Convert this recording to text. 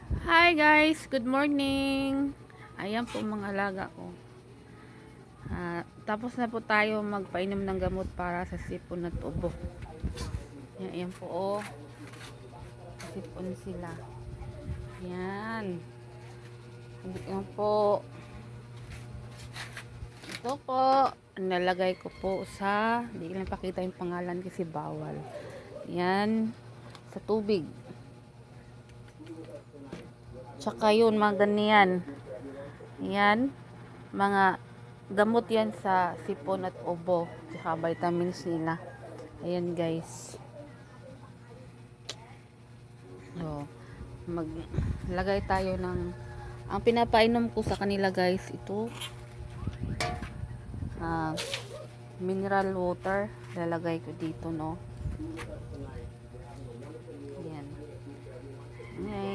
Hi guys, good morning. Ayan po mga alaga ko. Tapos na po tayo magpainom ng gamot para sa sipon at ubo. Ayan po oh. Sipon sila. Ayan. Ayan po. Ito po. Nalagay ko po sa, hindi ko lang pakita yung pangalan kasi bawal. Ayan. Sa tubig. Tsaka yun, mga ganyan. Ayan. Mga gamot yan sa sipon at ubo. Tsaka vitamins nila. Ayan guys. So, maglagay tayo ng, ang pinapainom ko sa kanila guys, ito ah, mineral water. Lalagay ko dito, no. Ayan. Okay.